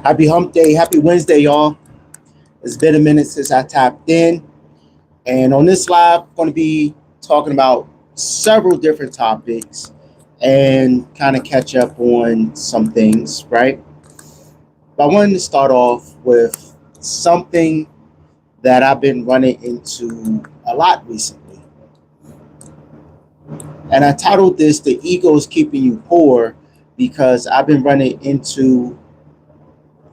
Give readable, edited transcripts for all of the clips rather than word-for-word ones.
Happy hump day. Happy Wednesday, y'all. It's been a minute since I tapped in. And on this live, I'm going to be talking about several different topics and kind of catch up on some things, right? But I wanted to start off with something that I've been running into a lot recently. And I titled this "The Ego is Keeping You Poor" because I've been running into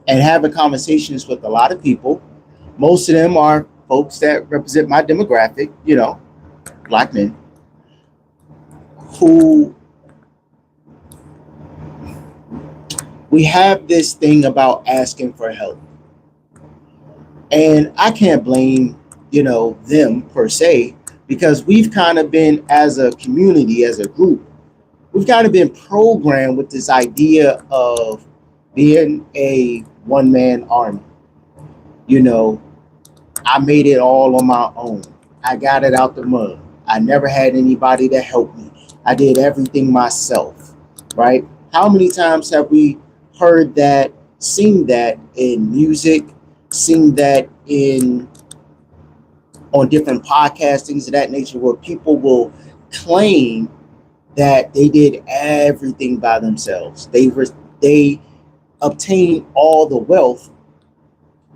and having conversations with a lot of people. Most of them are folks that represent my demographic, black men, who we have this thing about asking for help. And I can't blame, them per se, because we've kind of been, as a community, as a group, we've kind of been programmed with this idea of being a one-man army. I made it all on my own. I got it out the mud. I never had anybody to help me. I did everything myself, right? How many times have we heard that, seen that in music, seen that in on different podcasts, things of that nature, where people will claim that they did everything by themselves. They obtained all the wealth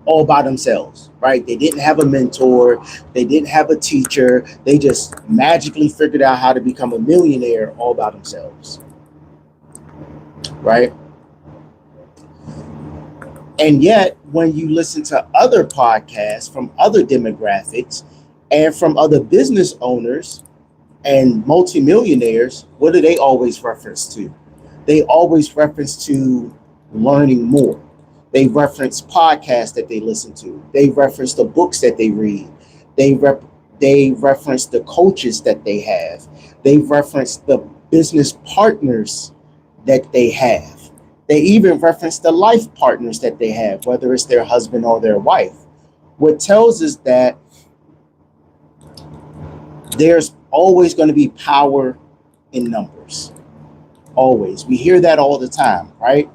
all by themselves, right? They didn't have a mentor. They didn't have a teacher. They just magically figured out how to become a millionaire all by themselves, right? And yet, when you listen to other podcasts from other demographics and from other business owners and multimillionaires, what do they always reference to? They always reference to learning more. They reference podcasts that they listen to. They reference the books that they read. They reference the coaches that they have. They reference the business partners that they have. They even reference the life partners that they have, whether it's their husband or their wife. What tells us that there's always going to be power in numbers. Always. We hear that all the time, right?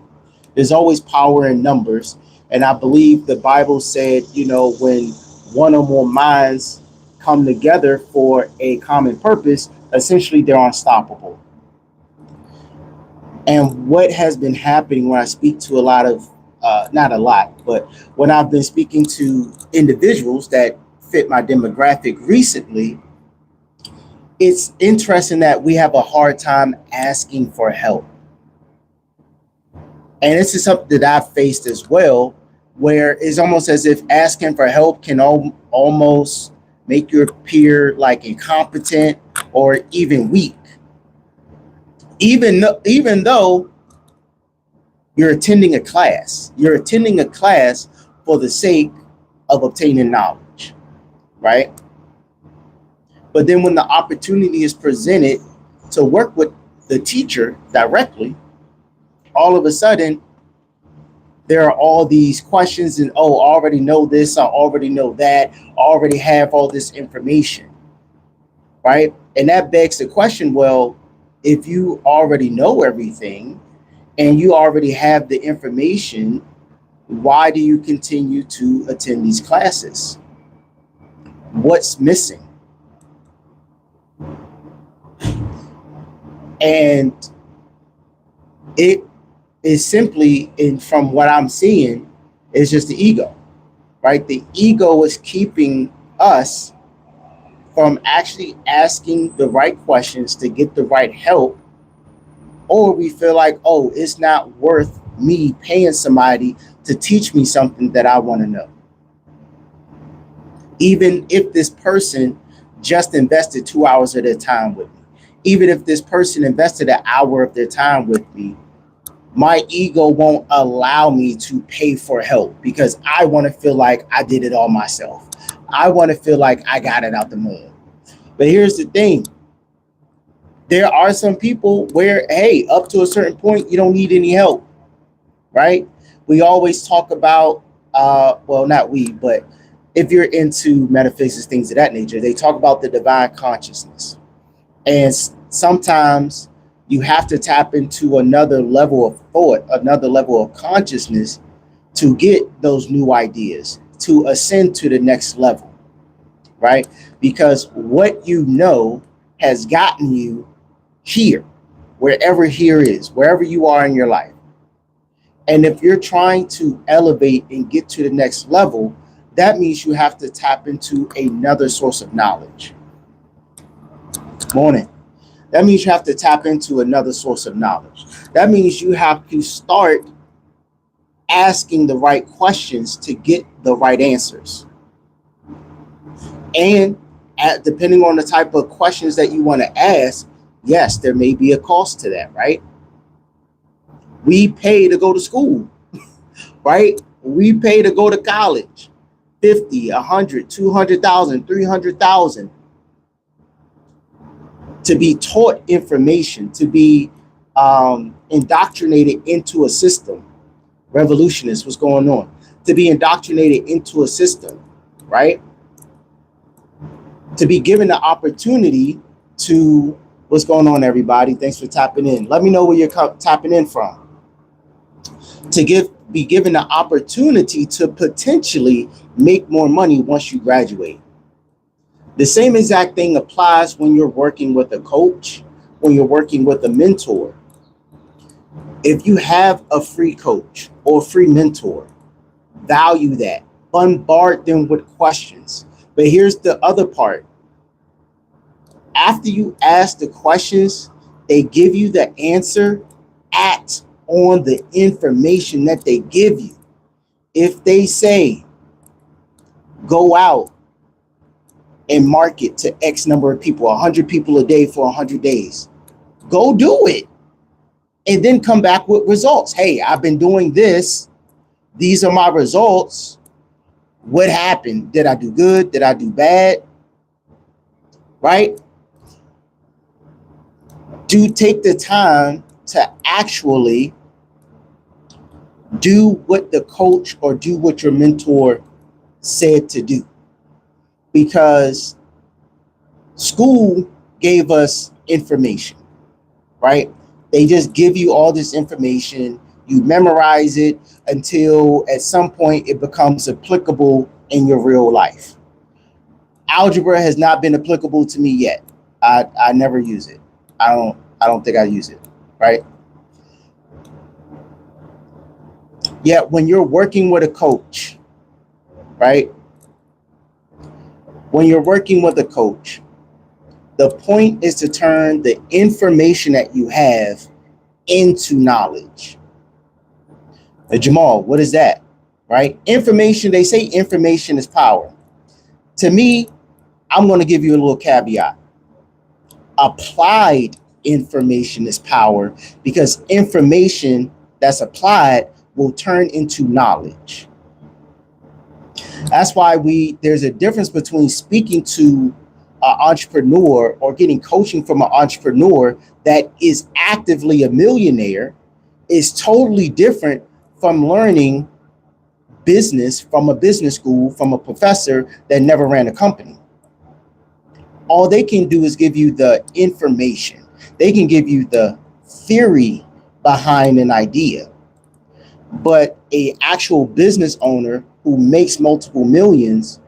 There's always power in numbers. And I believe the Bible said, when one or more minds come together for a common purpose, essentially they're unstoppable. And what has been happening when I speak to a lot of, not a lot, but when I've been speaking to individuals that fit my demographic recently, it's interesting that we have a hard time asking for help. And this is something that I've faced as well, where it's almost as if asking for help can almost make you appear like incompetent or even weak. Even though you're attending a class for the sake of obtaining knowledge, right? But then when the opportunity is presented to work with the teacher directly, all of a sudden, there are all these questions and, I already know this, I already know that, I already have all this information, right? And that begs the question, well, if you already know everything and you already have the information, why do you continue to attend these classes? What's missing? And it is simply, from what I'm seeing, is just the ego, right? The ego is keeping us from actually asking the right questions to get the right help, or we feel like, it's not worth me paying somebody to teach me something that I want to know. Even if this person just invested 2 hours of their time with me, even if this person invested an hour of their time with me, my ego won't allow me to pay for help because I want to feel like I did it all myself. I want to feel like I got it out the mud. But here's the thing. There are some people where, hey, up to a certain point, you don't need any help, right? We always talk about, not we, but if you're into metaphysics, things of that nature, they talk about the divine consciousness. And sometimes you have to tap into another level of thought, another level of consciousness to get those new ideas, to ascend to the next level, right? Because what you know has gotten you here, wherever here is, wherever you are in your life. And if you're trying to elevate and get to the next level, that means you have to tap into another source of knowledge. Morning. That means you have to tap into another source of knowledge. That means you have to start asking the right questions to get the right answers. And depending on the type of questions that you want to ask, yes, there may be a cost to that, right? We pay to go to school, right? We pay to go to college. 50, 100, 200,000, 300,000 to be taught information, to be indoctrinated into a system. Revolutionist, what's going on? To be indoctrinated into a system, right? To be given the opportunity to, what's going on, everybody? Thanks for tapping in. Let me know where you're tapping in from. To be given the opportunity to potentially make more money once you graduate. The same exact thing applies when you're working with a coach, when you're working with a mentor. If you have a free coach or free mentor, value that. Bombard them with questions. But here's the other part. After you ask the questions, they give you the answer on the information that they give you. If they say, go out and market to X number of people, 100 people a day for 100 days, go do it. And then come back with results. Hey, I've been doing this. These are my results. What happened? Did I do good? Did I do bad? Right? Do take the time to actually do what the coach or do what your mentor said to do. Because school gave us information, right? They just give you all this information. You memorize it until at some point it becomes applicable in your real life. Algebra has not been applicable to me yet. I never use it. I don't think I use it, right? Yet when you're working with a coach, right? When you're working with a coach, the point is to turn the information that you have into knowledge. Jamal, what is that? Right? Information, they say information is power. To me, I'm going to give you a little caveat. Applied information is power because information that's applied will turn into knowledge. That's why there's a difference between speaking to an entrepreneur or getting coaching from an entrepreneur that is actively a millionaire is totally different from learning business from a business school from a professor that never ran a company. All they can do is give you the information. They can give you the theory behind an idea. But an actual business owner who makes multiple millions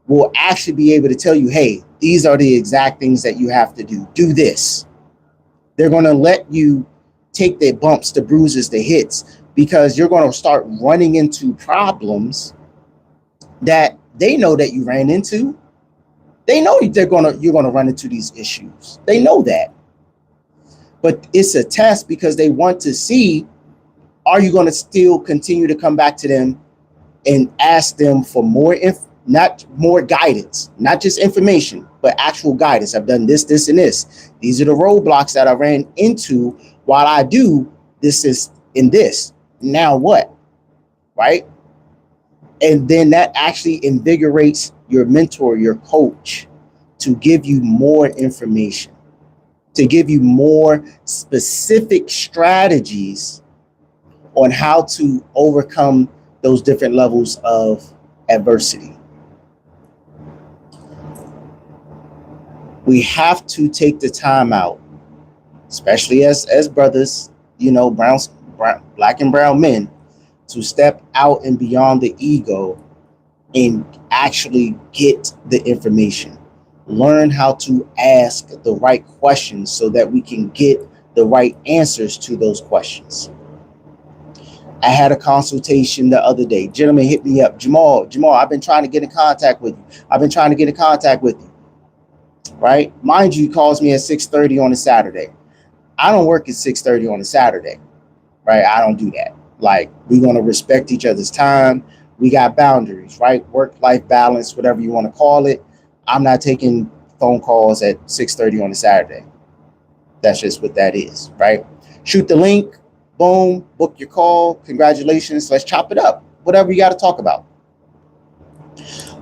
will actually be able to tell you, hey, these are the exact things that you have to do. Do this. They're going to let you take the bumps, the bruises, the hits, because you're going to start running into problems that they know that you ran into. They know you're going to run into these issues. They know that. But it's a test because they want to see, are you going to still continue to come back to them and ask them for more not more guidance, not just information, but actual guidance. I've done this, this, and this. These are the roadblocks that I ran into while I do this, and this. Now what? Right? And then that actually invigorates your mentor, your coach, to give you more information, to give you more specific strategies on how to overcome those different levels of adversity. We have to take the time out, especially as brothers, black and brown men, to step out and beyond the ego and actually get the information. Learn how to ask the right questions so that we can get the right answers to those questions. I had a consultation the other day. Gentleman hit me up. Jamal, I've been trying to get in contact with you. I've been trying to get in contact with you. Right? Mind you, he calls me at 6:30 on a Saturday. I don't work at 6:30 on a Saturday. Right? I don't do that. Like, we're going to respect each other's time. We got boundaries, right? Work-life balance, whatever you want to call it. I'm not taking phone calls at 6:30 on a Saturday. That's just what that is, right? Shoot the link, boom, book your call. Congratulations. Let's chop it up. Whatever you got to talk about.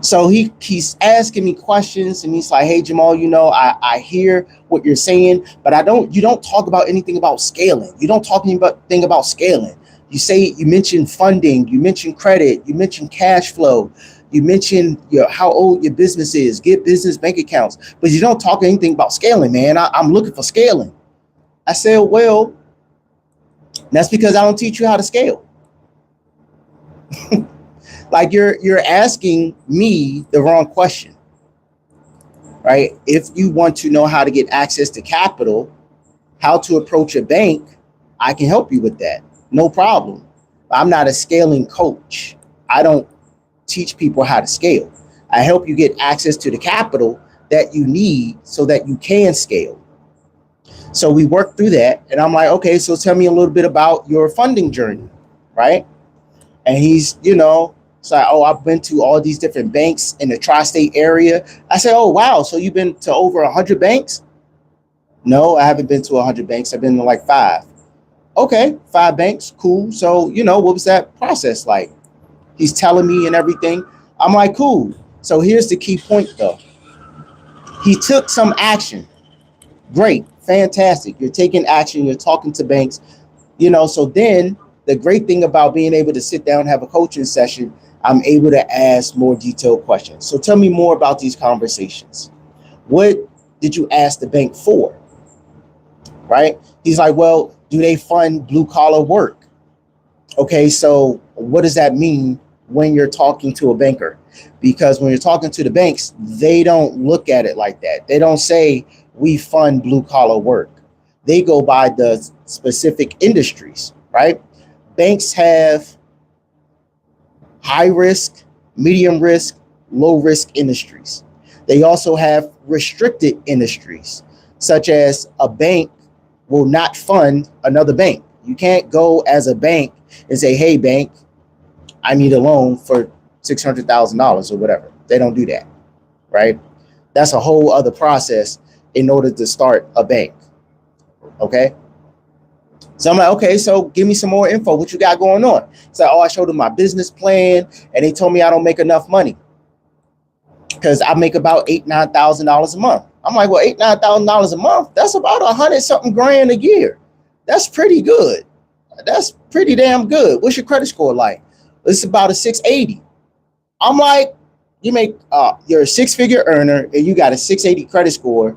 So he's asking me questions, and he's like, "Hey Jamal, I hear what you're saying, but you don't talk about anything about scaling. You don't talk anything about scaling. You mentioned funding, you mentioned credit, you mentioned cash flow, you mentioned how old your business is, get business bank accounts, but you don't talk anything about scaling, man. I'm looking for scaling." I said, "Well, that's because I don't teach you how to scale." Like, you're asking me the wrong question, right? If you want to know how to get access to capital, how to approach a bank, I can help you with that. No problem. I'm not a scaling coach. I don't teach people how to scale. I help you get access to the capital that you need so that you can scale. So we work through that, and I'm like, "Okay, so tell me a little bit about your funding journey," right? And he's, it's like, "Oh, I've been to all these different banks in the tri-state area." I said, "Oh, wow. So you've been to over 100 banks?" "No, I haven't been to 100 banks. I've been to like 5. "Okay, 5 banks. Cool. So, what was that process like?" He's telling me and everything. I'm like, "Cool." So here's the key point, though. He took some action. Great. Fantastic. You're taking action. You're talking to banks. So then the great thing about being able to sit down and have a coaching session, I'm able to ask more detailed questions. So tell me more about these conversations. What did you ask the bank for? Right? He's like, "Well, do they fund blue collar work?" Okay, so what does that mean when you're talking to a banker? Because when you're talking to the banks, they don't look at it like that. They don't say, "We fund blue collar work." They go by the specific industries, right? Banks have high risk, medium risk, low risk industries. They also have restricted industries, such as a bank will not fund another bank. You can't go as a bank and say, "Hey, bank, I need a loan for $600,000 or whatever." They don't do that, right? That's a whole other process in order to start a bank. Okay. So I'm like, "Okay, so give me some more info. What you got going on?" It's like, "Oh, I showed them my business plan, and they told me I don't make enough money because I make about $8,000-9,000 a month." I'm like, "Well, $8,000-9,000 a month, that's about 100-something grand a year. That's pretty good. That's pretty damn good. What's your credit score like?" "It's about a 680. I'm like, you're a 6-figure earner and you got a 680 credit score,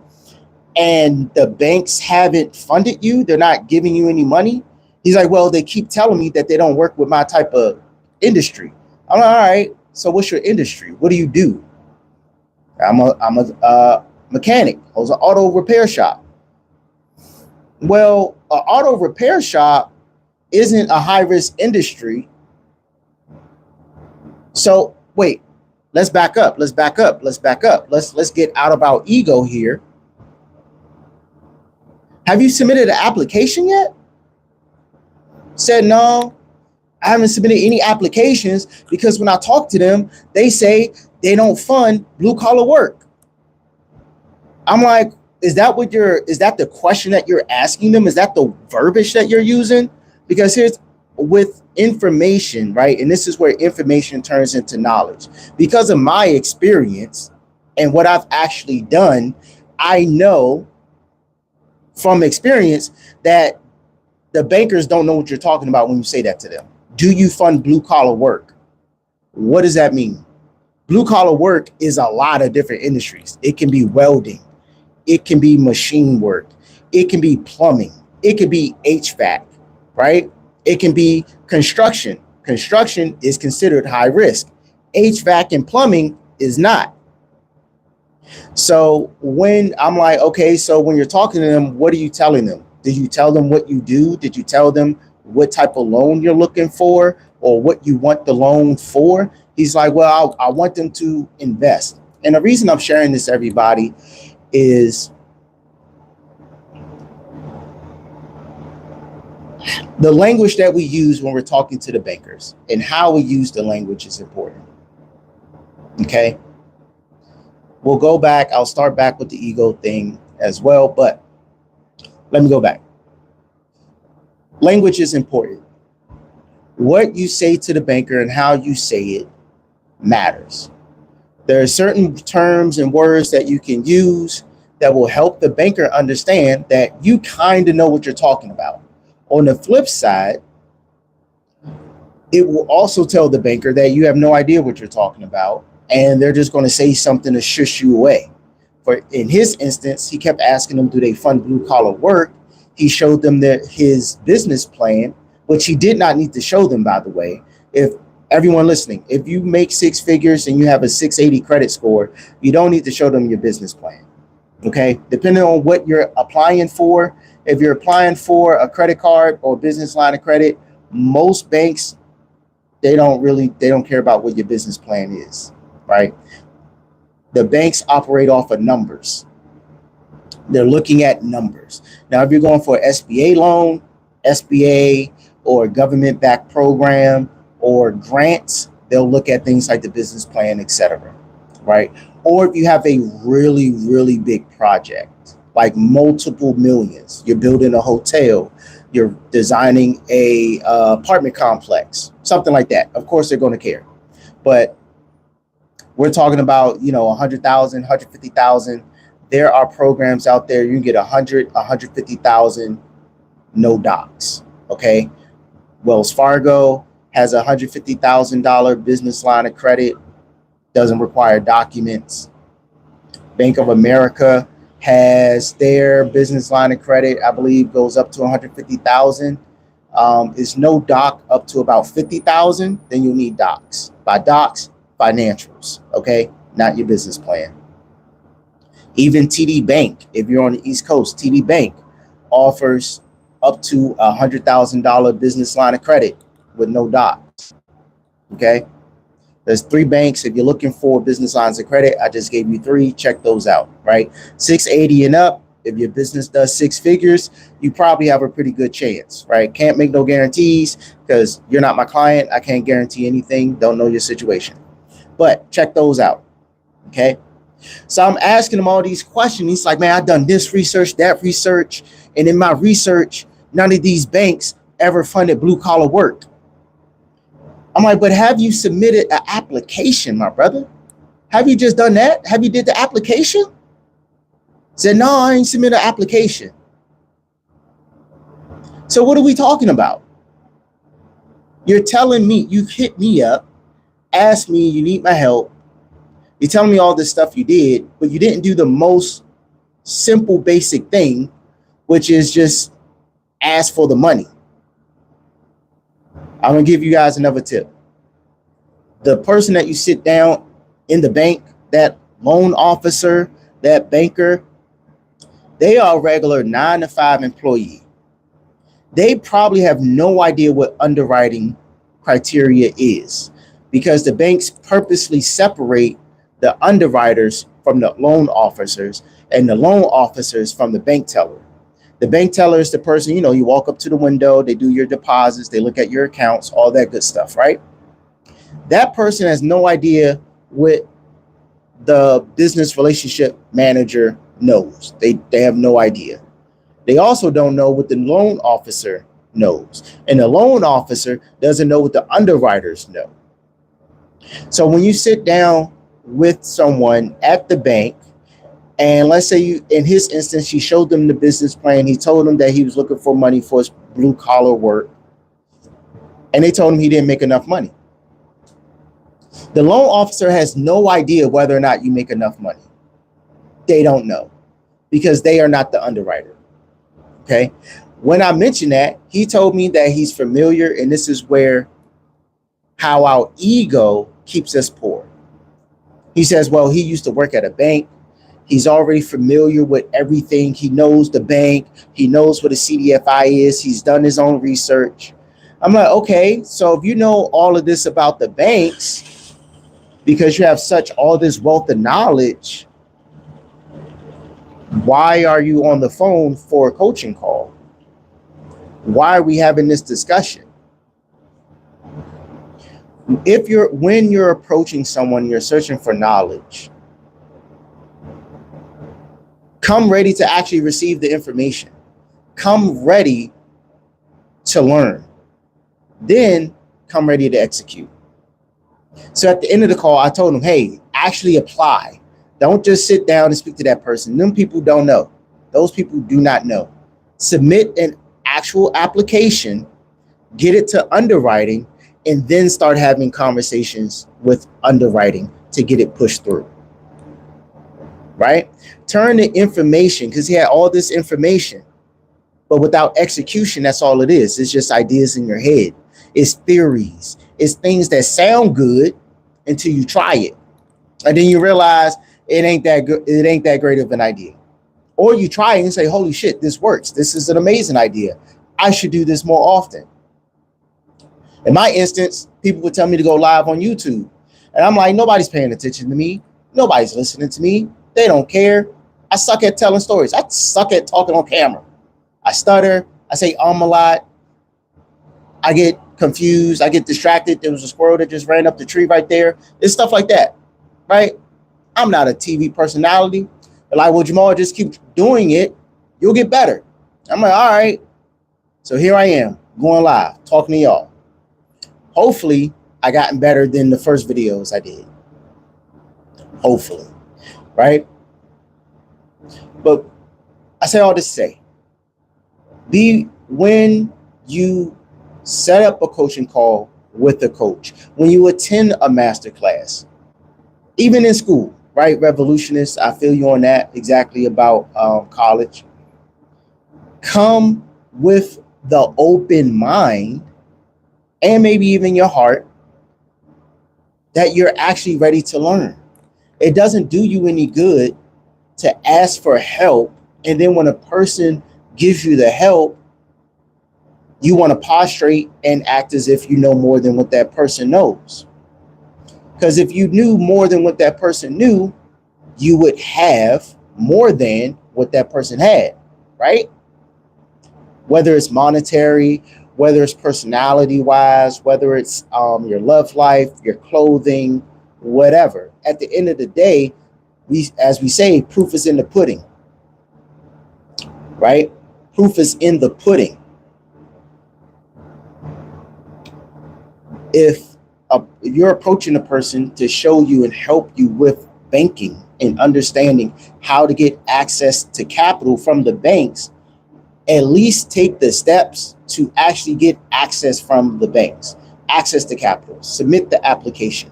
and the banks haven't funded you. They're not giving you any money." He's like, "Well, they keep telling me that they don't work with my type of industry." I'm like, "All right, so what's your industry? What do you do?" I'm a mechanic. I was an auto repair shop." "Well, an auto repair shop isn't a high risk industry. So wait, let's back up. Let's get out of our ego here. Have you submitted an application yet?" Said, "No, I haven't submitted any applications because when I talk to them, they say they don't fund blue collar work." I'm like, is that the question that you're asking them? Is that the verbiage that you're using? Because here's with information, right? And this is where information turns into knowledge. Because of my experience and what I've actually done, I know from experience that the bankers don't know what you're talking about when you say that to them. Do you fund blue collar work? What does that mean? Blue collar work is a lot of different industries. It can be welding. It can be machine work. It can be plumbing. It can be HVAC, right? It can be construction Construction is considered high risk. HVAC and plumbing is not. So when I'm like, okay, so when you're talking to them, what are you telling them? Did you tell them what you do? Did you tell them what type of loan you're looking for or what you want the loan for? He's like, well, I want them to invest. And the reason I'm sharing this, everybody, is the language that we use when we're talking to the bankers and how we use the language is important. Okay. We'll go back. I'll start back with the ego thing as well, but let me go back. Language is important. What you say to the banker and how you say it matters. There are certain terms and words that you can use that will help the banker understand that you kind of know what you're talking about. On the flip side, it will also tell the banker that you have no idea what you're talking about, and they're just going to say something to shush you away. For in his instance, he kept asking them, do they fund blue collar work? He showed them his business plan, which he did not need to show them, by the way. If everyone listening, if you make six figures and you have a 680 credit score, you don't need to show them your business plan. Okay, depending on what you're applying for. If you're applying for a credit card or business line of credit, most banks, they don't care about what your business plan is, right? The banks operate off of numbers. They're looking at numbers. Now, if you're going for an SBA loan, SBA or government-backed program or grants, they'll look at things like the business plan, etc., right? Or if you have a really, really big project, like multiple millions, you're building a hotel, you're designing a apartment complex, something like that. Of course, they're going to care. But we're talking about, 100,000, 150,000. There are programs out there. You can get 100, 150,000, no docs. Okay. Wells Fargo has a $150,000 business line of credit. Doesn't require documents. Bank of America has their business line of credit, I believe, goes up to 150,000. Is no doc up to about 50,000. Then you'll need docs. By docs, financials. Okay, not your business plan. Even TD Bank, if you're on the East Coast, TD Bank offers up to $100,000 business line of credit with no docs. Okay. There's 3 banks. If you're looking for business lines of credit, I just gave you 3. Check those out, right? 680 and up. If your business does 6 figures, you probably have a pretty good chance, right? Can't make no guarantees because you're not my client. I can't guarantee anything. Don't know your situation. But check those out, okay? So I'm asking him all these questions. He's like, man, I've done this research, that research. And in my research, none of these banks ever funded blue collar work. I'm like, but have you submitted an application, my brother? Have you just done that? Have you did the application? Said, no, I ain't submitted an application. So what are we talking about? You're telling me, you hit me up, asked me, you need my help. You're telling me all this stuff you did, but you didn't do the most simple, basic thing, which is just ask for the money. I'm going to give you guys another tip. The person that you sit down in the bank, that loan officer, that banker, they are a regular 9-to-5 employee. They probably have no idea what underwriting criteria is because the banks purposely separate the underwriters from the loan officers and the loan officers from the bank teller. The bank teller is the person, you walk up to the window, they do your deposits, they look at your accounts, all that good stuff, right? That person has no idea what the business relationship manager knows. They have no idea. They also don't know what the loan officer knows. And the loan officer doesn't know what the underwriters know. So when you sit down with someone at the bank, and let's say in his instance, he showed them the business plan. He told them that he was looking for money for his blue collar work. And they told him he didn't make enough money. The loan officer has no idea whether or not you make enough money. They don't know because they are not the underwriter. Okay. When I mentioned that, he told me that he's familiar, and this is where how our ego keeps us poor. He says, well, he used to work at a bank. He's already familiar with everything. He knows the bank. He knows what a CDFI is. He's done his own research. I'm like, okay, so if you know all of this about the banks, because you have such all this wealth of knowledge, why are you on the phone for a coaching call? Why are we having this discussion? When you're approaching someone, you're searching for knowledge, come ready to actually receive the information. Come ready to learn. Then come ready to execute. So at the end of the call, I told him, hey, actually apply. Don't just sit down and speak to that person. Them people don't know. Those people do not know. Submit an actual application, get it to underwriting, and then start having conversations with underwriting to get it pushed through. Right? Turn the information, because he had all this information, but without execution, that's all it is. It's just ideas in your head. It's theories. It's things that sound good until you try it. And then you realize it ain't that good. It ain't that great of an idea. Or you try it and say, holy shit, this works. This is an amazing idea. I should do this more often. In my instance, people would tell me to go live on YouTube. And I'm like, nobody's paying attention to me. Nobody's listening to me. They don't care. I suck at telling stories. I suck at talking on camera. I stutter. I say a lot. I get confused. I get distracted. There was a squirrel that just ran up the tree right there. It's stuff like that, right? I'm not a TV personality. They're like, well, Jamal, just keep doing it. You'll get better. I'm like, all right. So here I am going live, talking to y'all. Hopefully, I gotten better than the first videos I did. Hopefully, right? But I say all this to say, when you set up a coaching call with a coach, when you attend a master class, even in school, right? Revolutionists, I feel you on that exactly about college. Come with the open mind and maybe even your heart that you're actually ready to learn. It doesn't do you any good to ask for help, and then when a person gives you the help, you want to prostrate and act as if you know more than what that person knows. Because if you knew more than what that person knew, you would have more than what that person had, right? Whether it's monetary, whether it's personality-wise, whether it's your love life, your clothing, whatever. At the end of the day, as we say, proof is in the pudding, right? Proof is in the pudding. If you're approaching a person to show you and help you with banking and understanding how to get access to capital from the banks, at least take the steps to actually get access from the banks, access to capital, submit the application.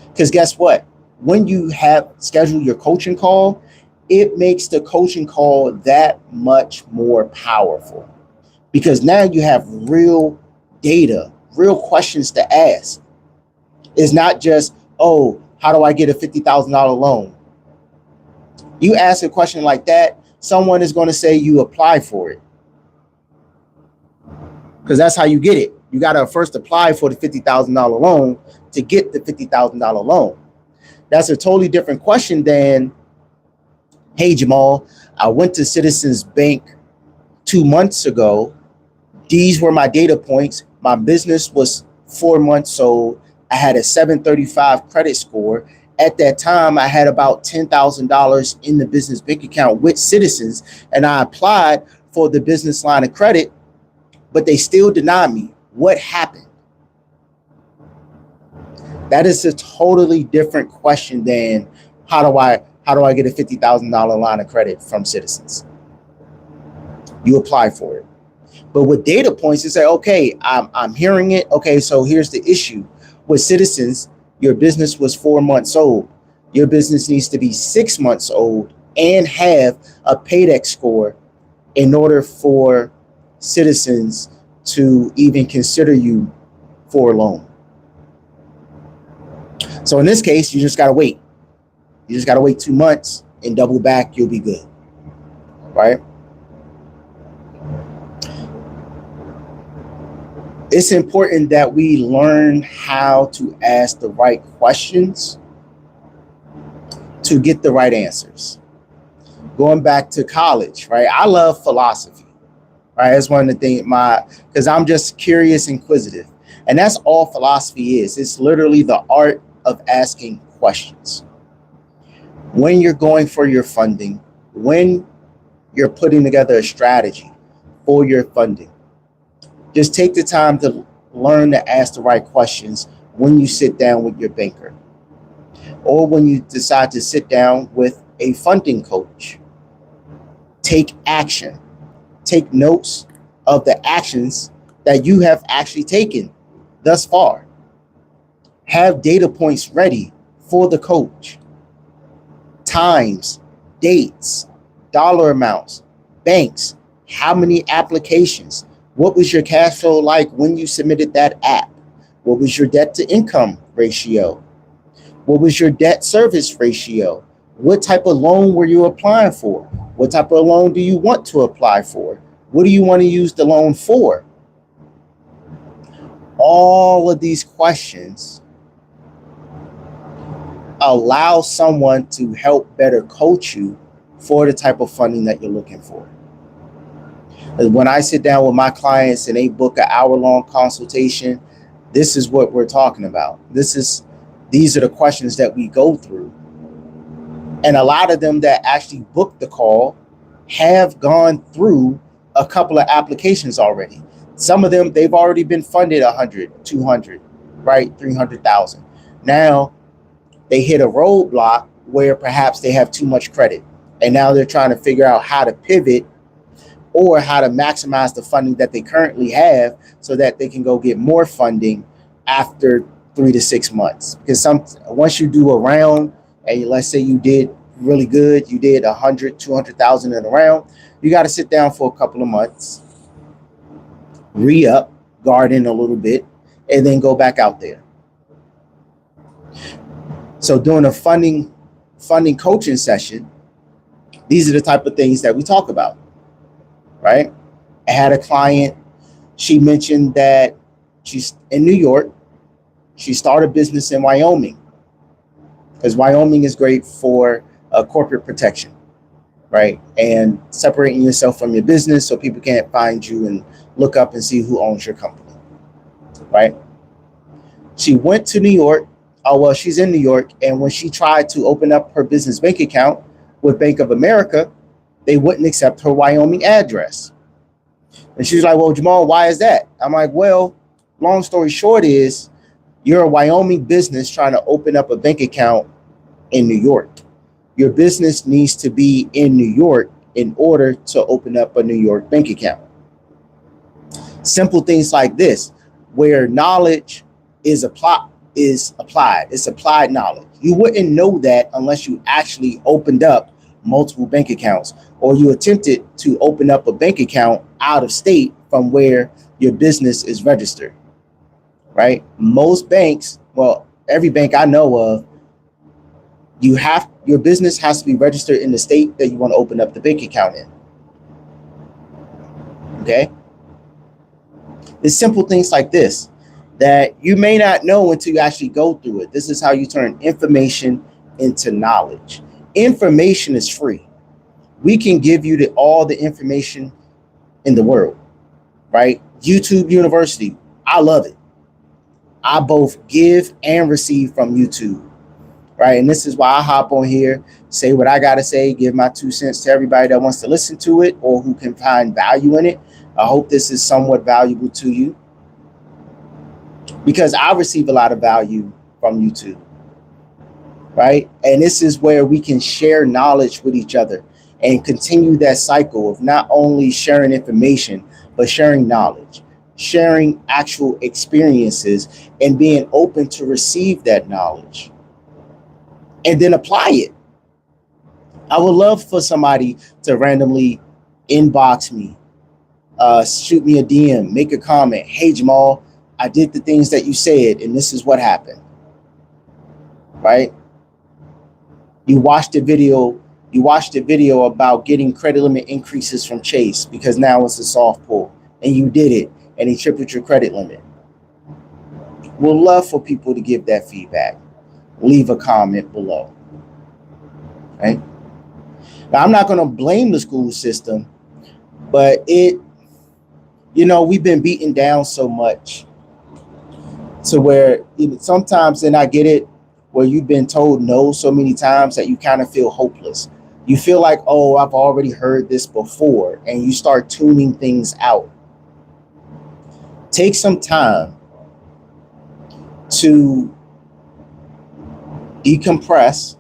Because guess what? When you have scheduled your coaching call, it makes the coaching call that much more powerful, because now you have real data, real questions to ask. It's not just, oh, how do I get a $50,000 loan? You ask a question like that, someone is going to say you apply for it. Because that's how you get it. You got to first apply for the $50,000 loan to get the $50,000 loan. That's a totally different question than, hey, Jamal, I went to Citizens Bank 2 months ago. These were my data points. My business was 4 months old. I had a 735 credit score. At that time, I had about $10,000 in the business bank account with Citizens, and I applied for the business line of credit, but they still denied me. What happened? That is a totally different question than how do I get a $50,000 line of credit from Citizens? You apply for it. But with data points, you say, okay, I'm hearing it. Okay, so here's the issue. With Citizens, your business was 4 months old. Your business needs to be 6 months old and have a paydex score in order for Citizens to even consider you for a loan. So in this case, you just got to wait. You just got to wait 2 months and double back. You'll be good. Right? It's important that we learn how to ask the right questions to get the right answers. Going back to college, right? I love philosophy, right? That's one of the things because I'm just curious, inquisitive. And that's all philosophy is. It's literally the art of asking questions. When you're going for your funding, when you're putting together a strategy for your funding, just take the time to learn to ask the right questions when you sit down with your banker or when you decide to sit down with a funding coach. Take action. Take notes of the actions that you have actually taken thus far. Have data points ready for the coach. Times, dates, dollar amounts, banks, how many applications, what was your cash flow like when you submitted that app? What was your debt to income ratio? What was your debt service ratio? What type of loan were you applying for? What type of loan do you want to apply for? What do you want to use the loan for? All of these questions allow someone to help better coach you for the type of funding that you're looking for. When I sit down with my clients and they book an hour-long consultation, this is what we're talking about. These are the questions that we go through. And a lot of them that actually book the call have gone through a couple of applications already. Some of them, they've already been funded 100, 200, right? 300,000. Now they hit a roadblock where perhaps they have too much credit. And now they're trying to figure out how to pivot or how to maximize the funding that they currently have so that they can go get more funding after 3 to 6 months. Because once you do a round, and let's say you did really good, you did 100, 200,000 in a round, you got to sit down for a couple of months, re-up, garden a little bit, and then go back out there. So during a funding coaching session, these are the type of things that we talk about, right? I had a client, she mentioned that she's in New York. She started a business in Wyoming because Wyoming is great for corporate protection, right? And separating yourself from your business so people can't find you and look up and see who owns your company, right? She went to New York. Oh, well, she's in New York. And when she tried to open up her business bank account with Bank of America, they wouldn't accept her Wyoming address. And she's like, well, Jamal, why is that? I'm like, well, long story short is you're a Wyoming business trying to open up a bank account in New York. Your business needs to be in New York in order to open up a New York bank account. Simple things like this, where knowledge is applied. It's applied knowledge. You wouldn't know that unless you actually opened up multiple bank accounts or you attempted to open up a bank account out of state from where your business is registered, right? Most banks, well, every bank I know of, your business has to be registered in the state that you want to open up the bank account in. Okay? It's simple things like this that you may not know until you actually go through it. This is how you turn information into knowledge. Information is free. We can give you all the information in the world, right? YouTube University, I love it. I both give and receive from YouTube, right? And this is why I hop on here, say what I got to say, give my 2 cents to everybody that wants to listen to it or who can find value in it. I hope this is somewhat valuable to you because I receive a lot of value from YouTube, right? And this is where we can share knowledge with each other and continue that cycle of not only sharing information, but sharing knowledge, sharing actual experiences, and being open to receive that knowledge and then apply it. I would love for somebody to randomly inbox me, shoot me a DM, make a comment. Hey, Jamal, I did the things that you said, and this is what happened. right? You watched the video. You watched the video about getting credit limit increases from Chase because now it's a soft pull, and you did it, and he tripled your credit limit. We'll love for people to give that feedback. Leave a comment below. Right? Now, I'm not going to blame the school system, but we've been beaten down so much to where sometimes, and I get it, where you've been told no so many times that you kind of feel hopeless. You feel like, oh, I've already heard this before, and you start tuning things out. Take some time to decompress,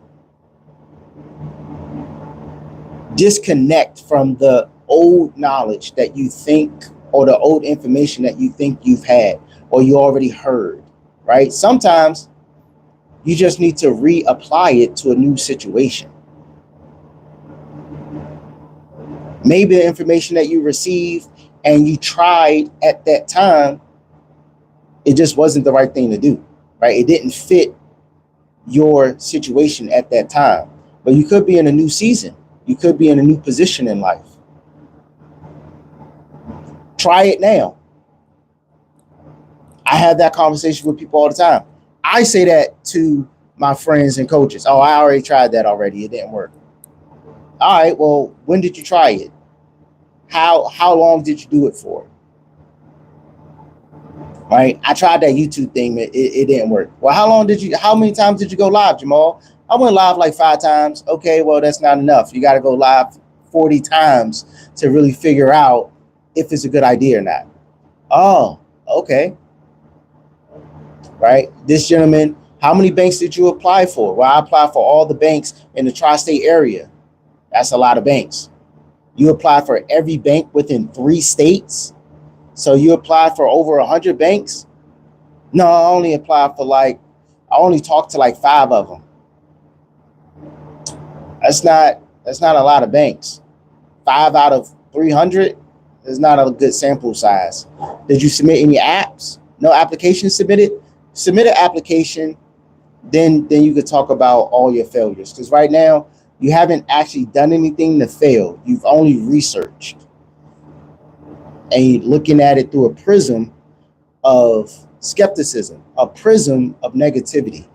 disconnect from the old knowledge that you think, or the old information that you think you've had or you already heard, right? Sometimes you just need to reapply it to a new situation. Maybe the information that you received and you tried at that time, it just wasn't the right thing to do, right? It didn't fit your situation at that time. But you could be in a new season. You could be in a new position in life. Try it now. I have that conversation with people all the time. I say that to my friends and coaches. Oh, I already tried that already. It didn't work. All right, well, when did you try it? How long did you do it for? Right? I tried that YouTube thing. It didn't work. Well, how many times did you go live, Jamal? I went live like 5 times. Okay, well, that's not enough. You got to go live 40 times to really figure out if it's a good idea or not. Oh, okay. Right? This gentleman, how many banks did you apply for? Well, I applied for all the banks in the tri-state area. That's a lot of banks. You applied for every bank within 3 states. So you applied for over 100 banks? No, I only talked to like 5 of them. That's not a lot of banks. 5 out of 300 is not a good sample size. Did you submit any apps? No application submitted? Submit an application, then you could talk about all your failures. Because right now, you haven't actually done anything to fail. You've only researched. And you're looking at it through a prism of skepticism, a prism of negativity.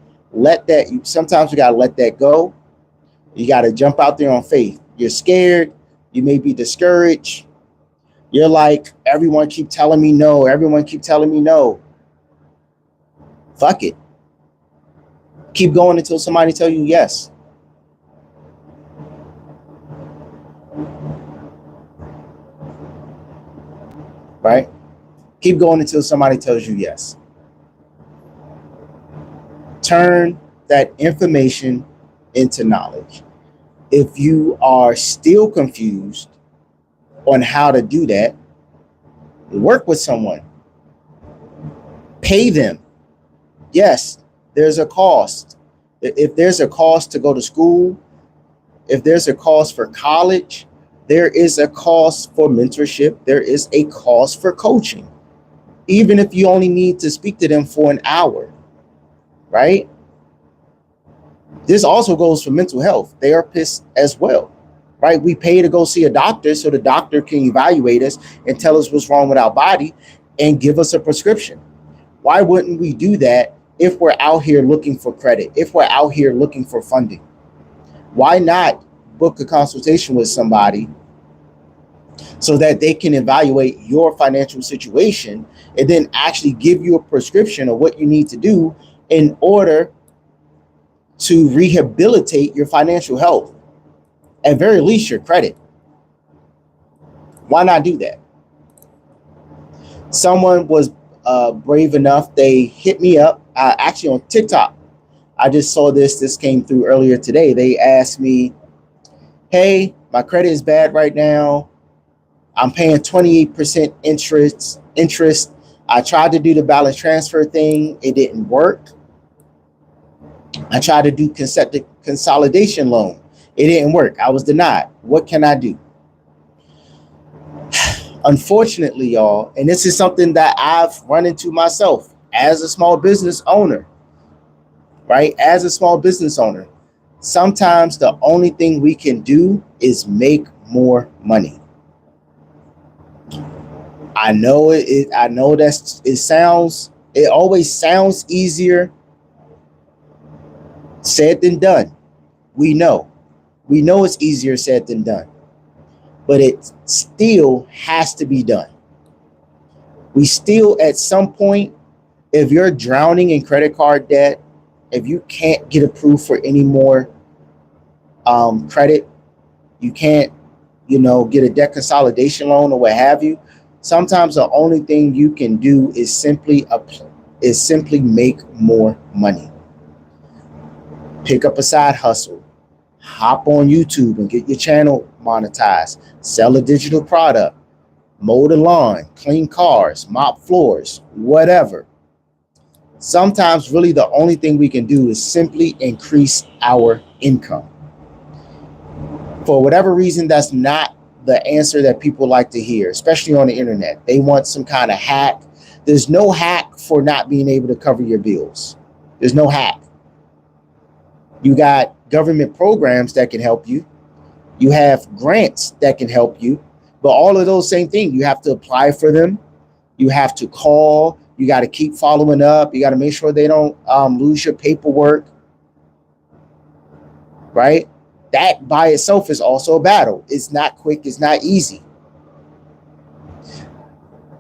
Sometimes you got to let that go. You got to jump out there on faith. You're scared. You may be discouraged. You're like, everyone keep telling me no. Everyone keep telling me no. Fuck it. Keep going until somebody tell you yes. Right? Keep going until somebody tells you yes. Turn that information into knowledge. If you are still confused on how to do that, work with someone. Pay them. Yes, there's a cost. If there's a cost to go to school, if there's a cost for college, there is a cost for mentorship. There is a cost for coaching. Even if you only need to speak to them for an hour, right? This also goes for mental health therapists as well, right? We pay to go see a doctor so the doctor can evaluate us and tell us what's wrong with our body and give us a prescription. Why wouldn't we do that if we're out here looking for credit, if we're out here looking for funding? Why not book a consultation with somebody so that they can evaluate your financial situation and then actually give you a prescription of what you need to do in order to rehabilitate your financial health, at very least your credit? Why not do that? Someone was brave enough. They hit me up, actually on TikTok. I just saw this came through earlier today. They asked me, hey, my credit is bad right now. I'm paying 28% interest. I tried to do the balance transfer thing. It didn't work. I tried to do consolidation loan. It didn't work. I was denied. What can I do? Unfortunately, y'all, and this is something that I've run into myself as a small business owner, right? As a small business owner, sometimes the only thing we can do is make more money. I know I know it always sounds easier said than done. We know. We know it's easier said than done. But it still has to be done. We still, at some point, if you're drowning in credit card debt, if you can't get approved for any more credit, you can't, get a debt consolidation loan or what have you. Sometimes the only thing you can do is simply make more money. Pick up a side hustle, hop on YouTube and get your channel monetized, sell a digital product, mow the lawn, clean cars, mop floors, whatever. Sometimes really the only thing we can do is simply increase our income. For whatever reason, that's not the answer that people like to hear, especially on the internet. They want some kind of hack. There's no hack for not being able to cover your bills. There's no hack. You got government programs that can help you. You have grants that can help you. But all of those same things, you have to apply for them. You have to call. You got to keep following up. You got to make sure they don't lose your paperwork. Right? That by itself is also a battle. It's not quick. It's not easy.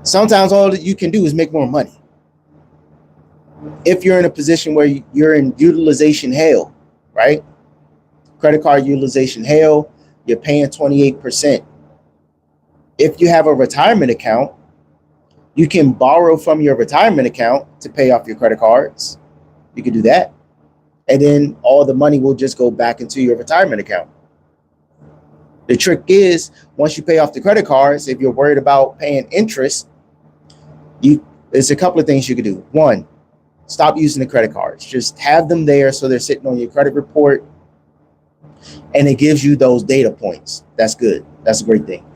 Sometimes all that you can do is make more money. If you're in a position where you're in utilization hell, right? Credit card utilization hell, you're paying 28%. If you have a retirement account, you can borrow from your retirement account to pay off your credit cards. You can do that. And then all the money will just go back into your retirement account. The trick is, once you pay off the credit cards, if you're worried about paying interest, there's a couple of things you could do. One, stop using the credit cards. Just have them there so they're sitting on your credit report, and it gives you those data points. That's good. That's a great thing.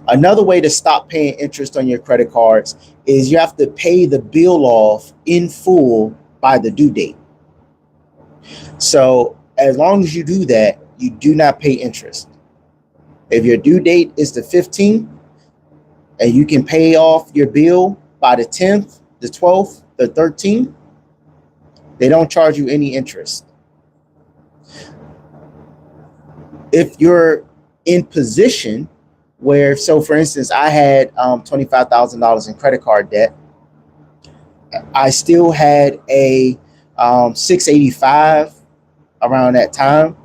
Another way to stop paying interest on your credit cards is you have to pay the bill off in full by the due date. So as long as you do that, you do not pay interest. If your due date is the 15th and you can pay off your bill by the 10th, the 12th, the 13th, they don't charge you any interest. If you're in position where, so for instance, I had $25,000 in credit card debt. I still had a 685 around that time.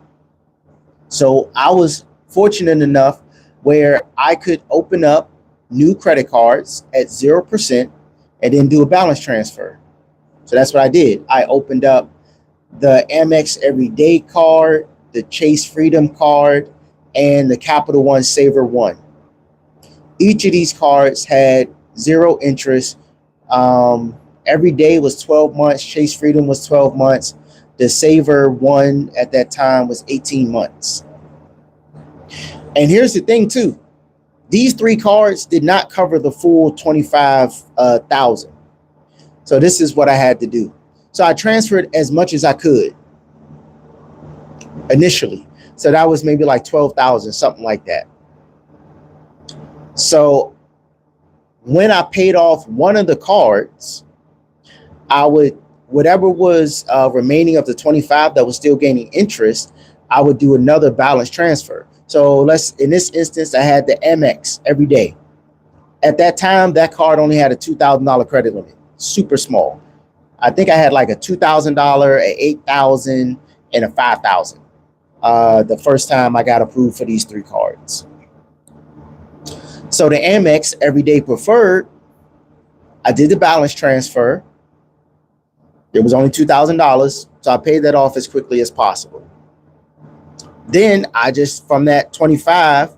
So I was fortunate enough where I could open up new credit cards at 0% and then do a balance transfer. So that's what I did. I opened up the Amex Everyday card, the Chase Freedom card, and the Capital One Saver One. Each of these cards had zero interest. Every day was 12 months. Chase Freedom was 12 months. The Saver One at that time was 18 months. And here's the thing too. These three cards did not cover the full 25,000. So this is what I had to do. So I transferred as much as I could initially. So that was maybe like 12,000, something like that. So when I paid off one of the cards, I would, whatever was remaining of the 25 that was still gaining interest, I would do another balance transfer. So in this instance, I had the Amex every day. At that time, that card only had a $2,000 credit limit, super small. I think I had like a $2,000, a $8,000, and a $5,000. The first time I got approved for these three cards. So the Amex Everyday Preferred, I did the balance transfer. It was only $2,000, so I paid that off as quickly as possible. Then I just, from that 25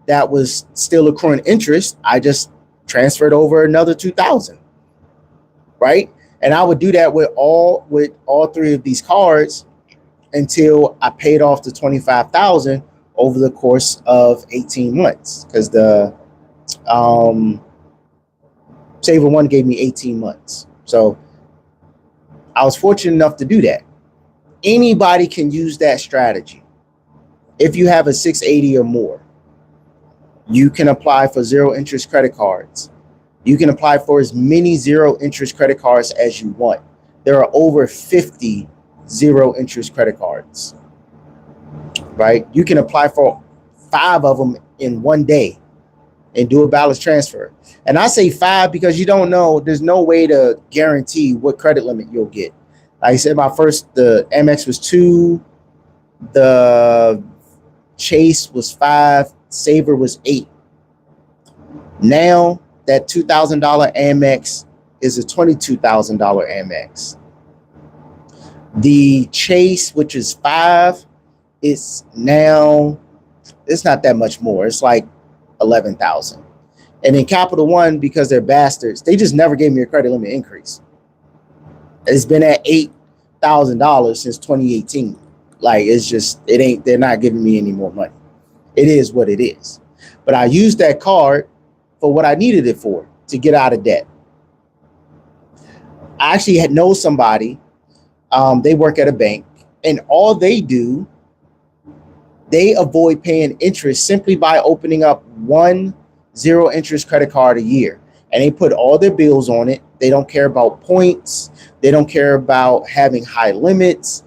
that was still accruing interest, I just transferred over another 2,000, right? And I would do that with all three of these cards until I paid off the 25,000 over the course of 18 months, because the Saver One gave me 18 months. So I was fortunate enough to do that. Anybody can use that strategy. If you have a 680 or more, you can apply for zero interest credit cards. You can apply for as many zero interest credit cards as you want. There are over 50 zero interest credit cards, right? You can apply for 5 of them in one day and do a balance transfer. And I say 5 because you don't know, there's no way to guarantee what credit limit you'll get. Like I said, the Amex was 2, the Chase was 5, Saver was 8. Now that $2,000 Amex is a $22,000 Amex. The Chase, which is 5, it's not that much more. It's like 11,000. And in Capital One, because they're bastards, they just never gave me a credit limit increase. It's been at $8,000 since 2018. Like, they're not giving me any more money. It is what it is. But I used that card for what I needed it for, to get out of debt. I actually know somebody, they work at a bank, and all they do, they avoid paying interest simply by opening up one zero interest credit card a year. And they put all their bills on it. They don't care about points. They don't care about having high limits.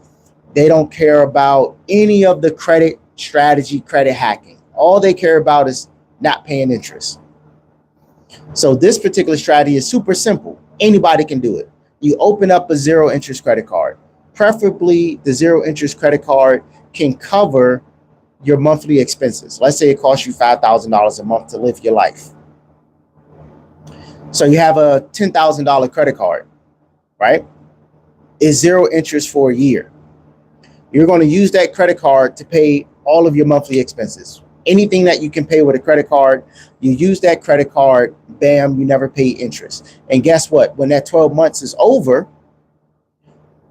They don't care about any of the credit strategy, credit hacking. All they care about is not paying interest. So this particular strategy is super simple. Anybody can do it. You open up a zero interest credit card. Preferably, the zero interest credit card can cover your monthly expenses. Let's say it costs you $5,000 a month to live your life. So you have a $10,000 credit card, right? It's zero interest for a year. You're going to use that credit card to pay all of your monthly expenses. Anything that you can pay with a credit card, you use that credit card, bam, you never pay interest. And guess what? When that 12 months is over,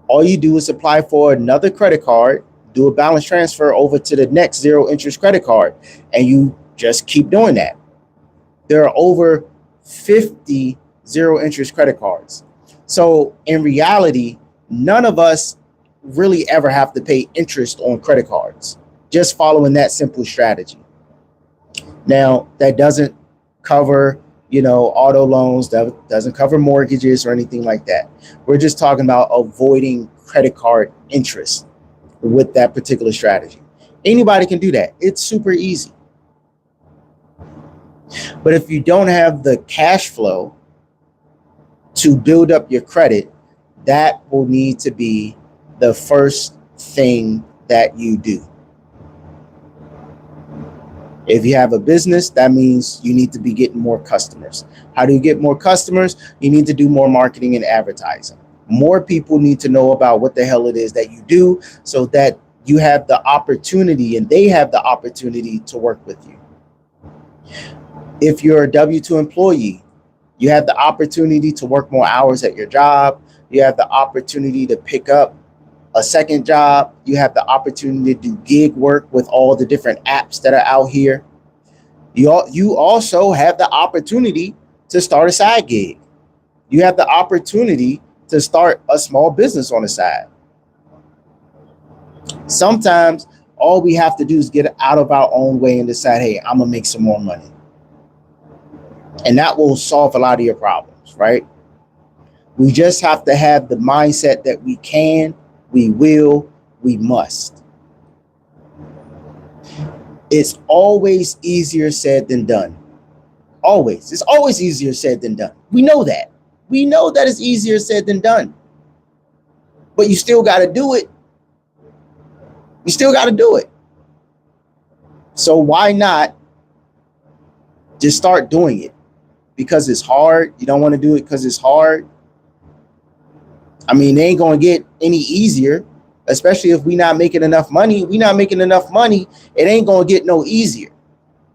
all you do is apply for another credit card, do a balance transfer over to the next zero interest credit card, and you just keep doing that. There are over 50 zero interest credit cards. So in reality, none of us really ever have to pay interest on credit cards, just following that simple strategy. Now, that doesn't cover, auto loans, that doesn't cover mortgages or anything like that. We're just talking about avoiding credit card interest with that particular strategy. Anybody can do that. It's super easy. But if you don't have the cash flow to build up your credit, that will need to be the first thing that you do. If you have a business, that means you need to be getting more customers. How do you get more customers? You need to do more marketing and advertising. More people need to know about what the hell it is that you do, so that you have the opportunity and they have the opportunity to work with you. If you're a W-2 employee, you have the opportunity to work more hours at your job. You have the opportunity to pick up a second job. You have the opportunity to do gig work with all the different apps that are out here. You also have the opportunity to start a side gig. You have the opportunity to start a small business on the side. Sometimes all we have to do is get out of our own way and decide, hey, I'm going to make some more money. And that will solve a lot of your problems, right? We just have to have the mindset that we can, we will, we must. It's always easier said than done. Always. It's always easier said than done. We know that. We know that it's easier said than done. But you still got to do it. You still got to do it. So why not just start doing it? Because it's hard. You don't want to do it because it's hard. I mean, they ain't going to get any easier, especially if we not making enough money. We not making enough money. It ain't going to get no easier.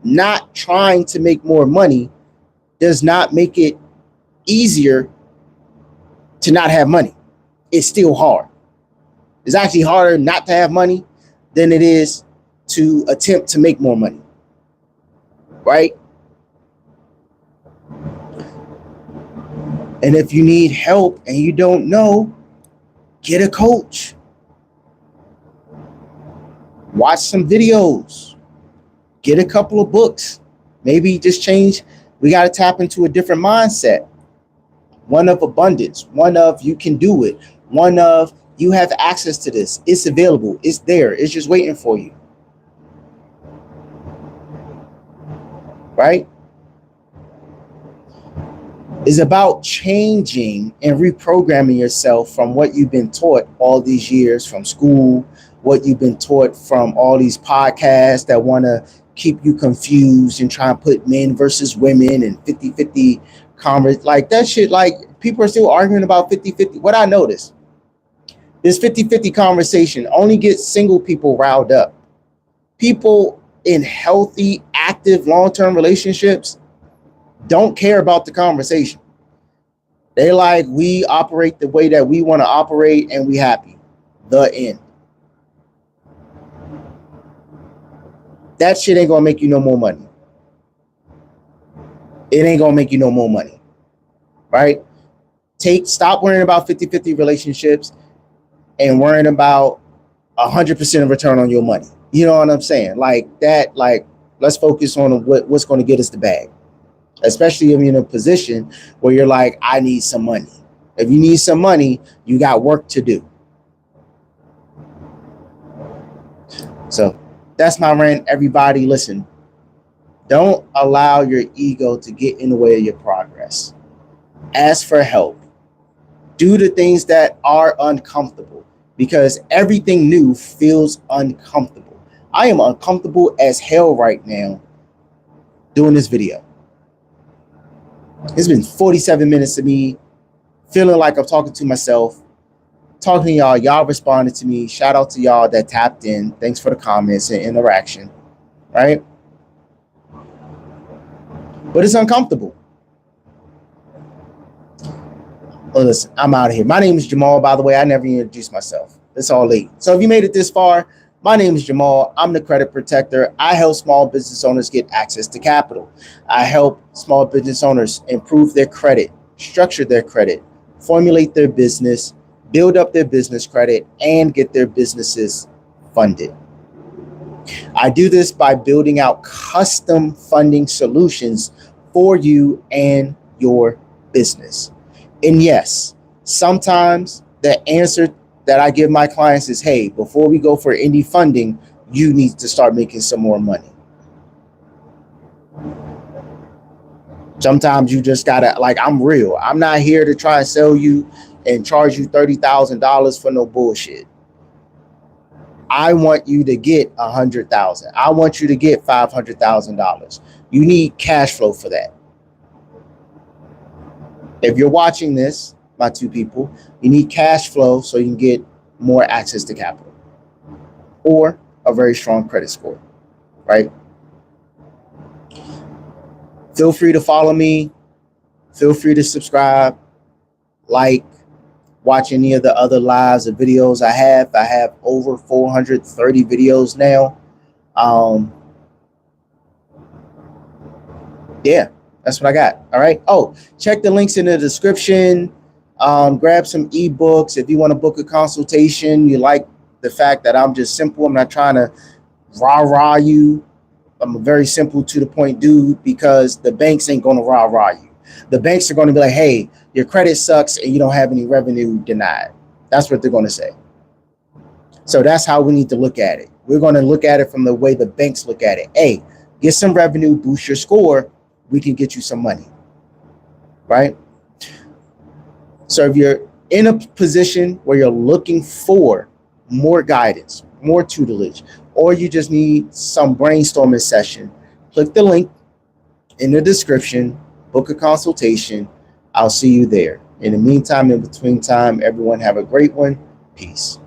Not trying to make more money does not make it easier to not have money. It's still hard. It's actually harder not to have money than it is to attempt to make more money. Right? And if you need help and you don't know, get a coach. Watch some videos. Get a couple of books. Maybe just change. We got to tap into a different mindset. One of abundance. One of you can do it. One of you have access to this. It's available. It's there. It's just waiting for you. Right? It's about changing and reprogramming yourself from what you've been taught all these years from school, what you've been taught from all these podcasts that want to keep you confused and try and put men versus women and 50-50 converse. Like that shit, like people are still arguing about 50-50. What I noticed, this 50-50 conversation only gets single people riled up. People in healthy, active, long-term relationships don't care about the conversation. They like, we operate the way that we want to operate and we happy. The end. That shit ain't gonna make you no more money. It ain't gonna make you no more money. Right? Stop worrying about 50-50 relationships and worrying about 100% of return on your money. You know what I'm saying? Like that, like let's focus on what's going to get us the bag. Especially if you're in a position where you're like, I need some money. If you need some money, you got work to do. So that's my rant, everybody. Listen, don't allow your ego to get in the way of your progress. Ask for help. Do the things that are uncomfortable because everything new feels uncomfortable. I am uncomfortable as hell right now doing this video. It's been 47 minutes of me feeling like I'm talking to myself, talking to y'all. Y'all responded to me. Shout out to y'all that tapped in. Thanks for the comments and interaction, right? But it's uncomfortable. Oh, listen, I'm out of here. My name is Jamal, by the way. I never introduced myself. It's all late. So if you made it this far, my name is Jamal. I'm the credit protector. I help small business owners get access to capital. I help small business owners improve their credit, structure their credit, formulate their business, build up their business credit, and get their businesses funded. I do this by building out custom funding solutions for you and your business. And yes, sometimes the answer that I give my clients is, hey, before we go for any funding, you need to start making some more money. Sometimes you just gotta, like, I'm real. I'm not here to try and sell you and charge you $30,000 for no bullshit. I want you to get $100,000. I want you to get $500,000. You need cash flow for that. If you're watching this, my two people, you need cash flow so you can get more access to capital or a very strong credit score, right? Feel free to follow me. Feel free to subscribe, like, watch any of the other lives or videos I have. I have over 430 videos now. Yeah, that's what I got. All right. Oh, check the links in the description. Grab some ebooks. If you want to book a consultation, you like the fact that I'm just simple. I'm not trying to rah-rah you. I'm a very simple to the point dude because the banks ain't going to rah-rah you. The banks are going to be like, hey, your credit sucks and you don't have any revenue, denied. That's what they're going to say. So that's how we need to look at it. We're going to look at it from the way the banks look at it. Hey, get some revenue, boost your score. We can get you some money, right? So if you're in a position where you're looking for more guidance, more tutelage, or you just need some brainstorming session, click the link in the description, book a consultation. I'll see you there. In the meantime, in between time, everyone have a great one. Peace.